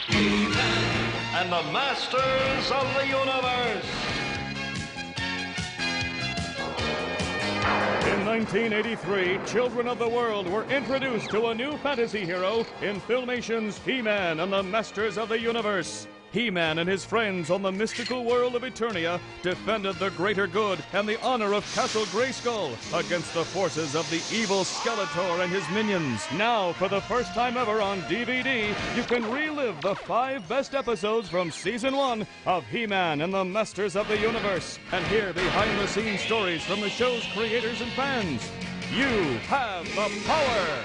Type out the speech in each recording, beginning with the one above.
He-Man and the Masters of the Universe. In 1983, children of the world were introduced to a new fantasy hero in Filmation's He-Man and the Masters of the Universe. He-Man and his friends on the mystical world of Eternia defended the greater good and the honor of Castle Grayskull against the forces of the evil Skeletor and his minions. Now, for the first time ever on DVD, you can relive the 5 best episodes from Season 1 of He-Man and the Masters of the Universe and hear behind-the-scenes stories from the show's creators and fans. You have the power!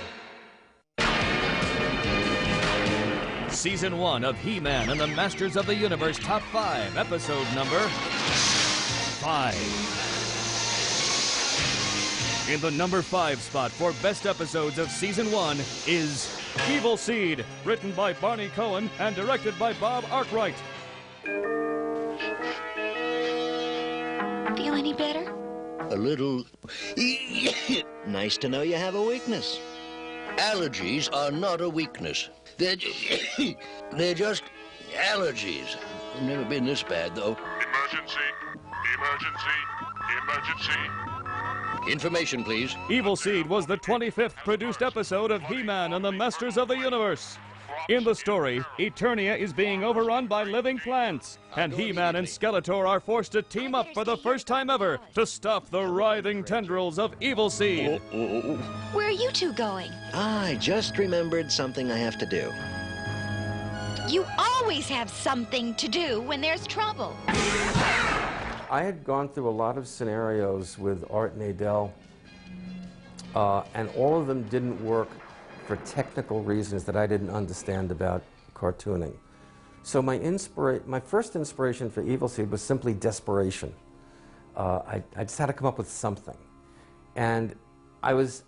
Season 1 of He-Man and the Masters of the Universe Top 5, episode number 5. In the number 5 spot for best episodes of Season 1 is Evil Seed, written by Barney Cohen and directed by Bob Arkwright. Feel any better? A little. Nice to know you have a weakness. Allergies are not a weakness. They're just allergies. Never been this bad, though. Emergency! Emergency! Emergency! Information, please. Evil Seed was the 25th produced episode of He-Man and the Masters of the Universe. In the story, Eternia is being overrun by living plants, and He-Man and Skeletor are forced to team up for the first time ever to stop the writhing tendrils of Evil Seed. Where are you two going? I just remembered something I have to do. You always have something to do when there's trouble. I had gone through a lot of scenarios with Art and Adele, and all of them didn't work for technical reasons that I didn't understand about cartooning. So my first inspiration for Evil Seed was simply desperation. I just had to come up with something. And I was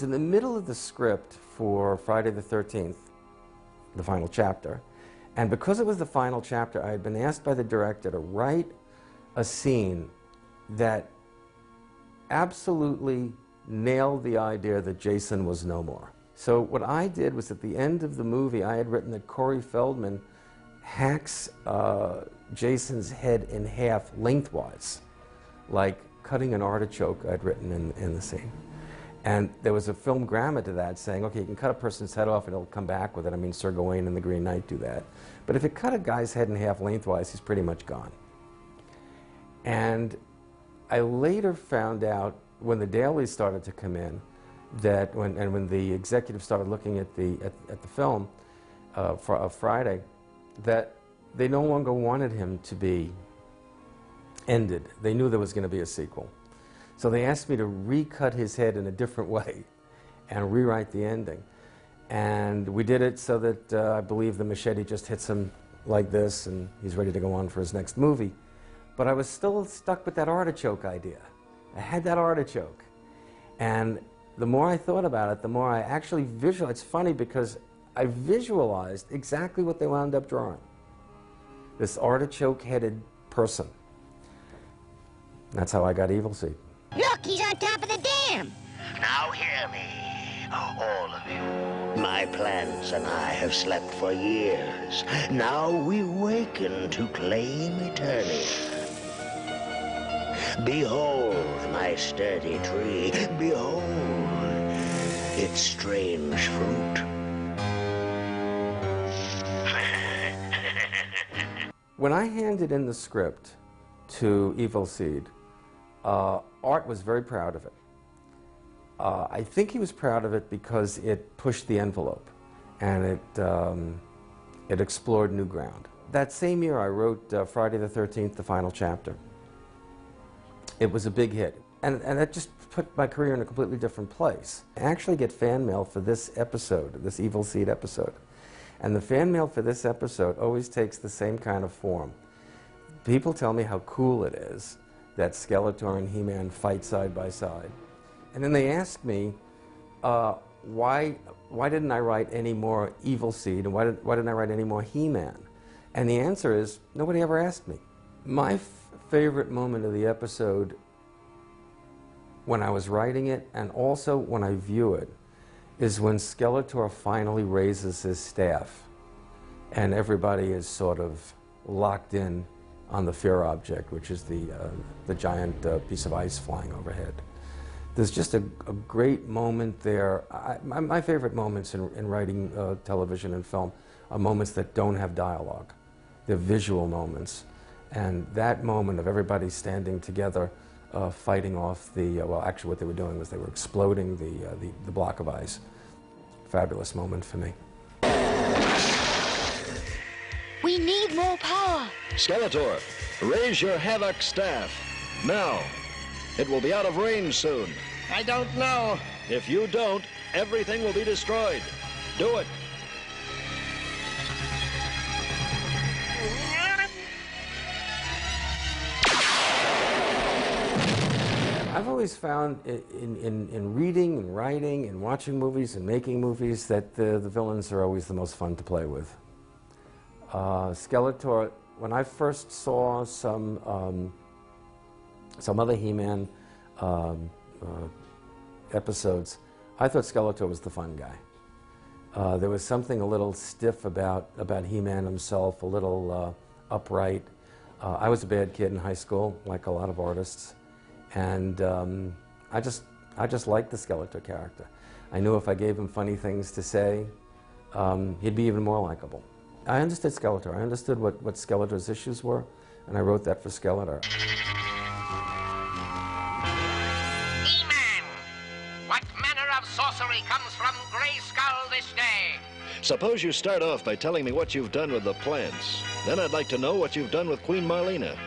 in the middle of the script for Friday the 13th, the final chapter, and because it was the final chapter, I had been asked by the director to write a scene that absolutely nailed the idea that Jason was no more. So what I did was at the end of the movie, I had written that Corey Feldman hacks Jason's head in half lengthwise, like cutting an artichoke I'd written in the scene. And there was a film grammar to that saying, okay, you can cut a person's head off and it'll come back with it. I mean, Sir Gawain and the Green Knight do that. But if you cut a guy's head in half lengthwise, he's pretty much gone. And I later found out when the dailies started to come in, that when the executives started looking at the film for Friday, that they no longer wanted him to be ended. They knew there was going to be a sequel. So they asked me to recut his head in a different way and rewrite the ending. And we did it so that I believe the machete just hits him like this and he's ready to go on for his next movie. But I was still stuck with that artichoke idea. I had that artichoke. And the more I thought about it, the more I actually visualized. It's funny because I visualized exactly what they wound up drawing. This artichoke-headed person. That's how I got Evil Seed. Look, he's on top of the dam. Now hear me, all of you. My plans and I have slept for years. Now we waken to claim Eternia. Behold my sturdy tree. Behold its strange fruit. When I handed in the script to Evil Seed, Art was very proud of it. I think he was proud of it because it pushed the envelope and it explored new ground. That same year I wrote Friday the 13th, the final chapter. It was a big hit, and that just put my career in a completely different place. I actually get fan mail for this episode, this Evil Seed episode. And the fan mail for this episode always takes the same kind of form. People tell me how cool it is that Skeletor and He-Man fight side by side. And then they ask me, why didn't I write any more Evil Seed, and why didn't I write any more He-Man? And the answer is, nobody ever asked me. My favorite moment of the episode, when I was writing it, and also when I view it, is when Skeletor finally raises his staff and everybody is sort of locked in on the fear object, which is the giant piece of ice flying overhead. There's just a great moment there. My favorite moments in writing television and film are moments that don't have dialogue. They're visual moments. And that moment of everybody standing together fighting off the, well, actually what they were doing was they were exploding the block of ice. Fabulous moment for me. We need more power. Skeletor, raise your Havoc staff. Now. It will be out of range soon. I don't know. If you don't, everything will be destroyed. Do it. I've always found in reading and writing and watching movies and making movies that the villains are always the most fun to play with. Skeletor, when I first saw some other He-Man episodes, I thought Skeletor was the fun guy. There was something a little stiff about He-Man himself, a little upright. I was a bad kid in high school, like a lot of artists, and I just liked the Skeletor character. I knew if I gave him funny things to say, he'd be even more likable. I understood Skeletor. I understood what Skeletor's issues were, and I wrote that for Skeletor. He-Man, what manner of sorcery comes from Grayskull this day? Suppose you start off by telling me what you've done with the plants. Then I'd like to know what you've done with Queen Marlena.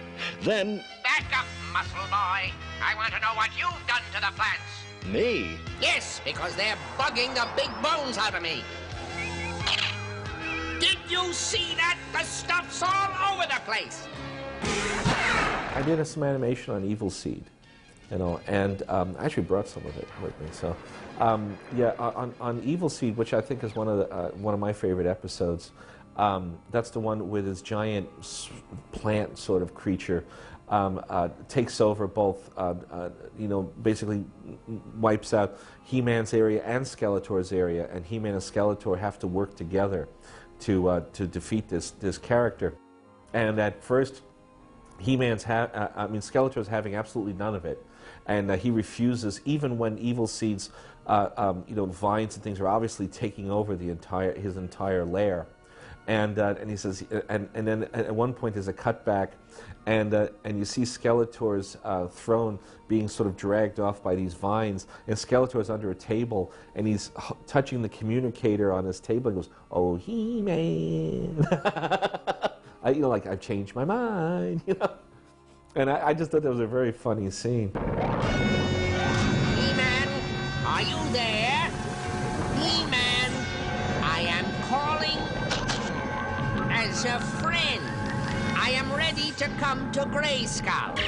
Then... Back up, muscle boy. I want to know what you've done to the plants. Me? Yes, because they're bugging the big bones out of me. Did you see that? The stuff's all over the place. I did some animation on Evil Seed, you know, and I actually brought some of it with me. So, yeah, on Evil Seed, which I think is one of my favorite episodes. That's the one with this giant plant sort of creature takes over both, you know, basically wipes out He-Man's area and Skeletor's area, and He-Man and Skeletor have to work together to defeat this character. And at first, Skeletor's having absolutely none of it, and he refuses, even when Evil Seed's, you know, vines and things are obviously taking over his entire lair. And he says, and then at one point there's a cutback, and you see Skeletor's throne being sort of dragged off by these vines, and Skeletor's under a table, and he's touching the communicator on his table, and goes, "Oh, He-Man," you know, like, "I've changed my mind," you know. And I just thought that was a very funny scene. He-Man, are you there? He-Man, I am calling as a friend. I am ready to come to Grayskull.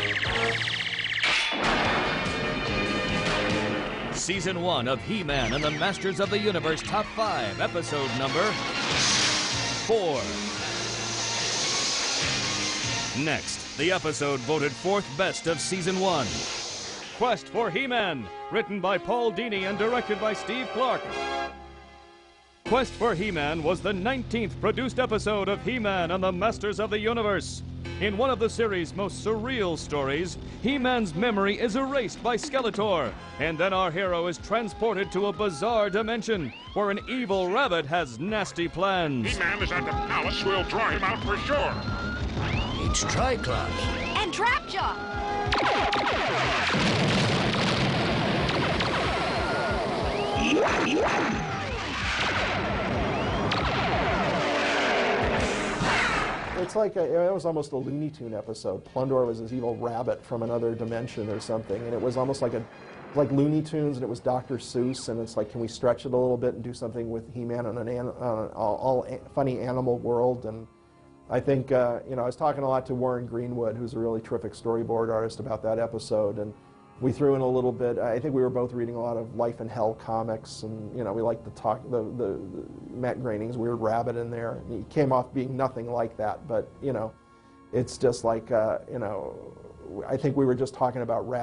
Season 1 of He-Man and the Masters of the Universe Top 5, episode number 4. Next, the episode voted 4th best of Season 1. Quest for He-Man, written by Paul Dini and directed by Steve Clark. Quest for He-Man was the 19th produced episode of He-Man and the Masters of the Universe. In one of the series' most surreal stories, He-Man's memory is erased by Skeletor, and then our hero is transported to a bizarre dimension where an evil rabbit has nasty plans. He-Man is at the palace. We'll draw him out for sure. It's Triclops. And Trapjaw. It's like it was almost a Looney Tune episode. Plundor was this evil rabbit from another dimension or something, and it was almost like Looney Tunes, and it was Dr. Seuss, and it's like, can we stretch it a little bit and do something with He-Man on an all funny animal world? And I think, you know, I was talking a lot to Warren Greenwood, who's a really terrific storyboard artist, about that episode, and we threw in a little bit. I think we were both reading a lot of Life in Hell comics, and, you know, we liked the Matt Groening's Weird Rabbit in there. He came off being nothing like that, but, you know, it's just like, you know, I think we were just talking about rabbits.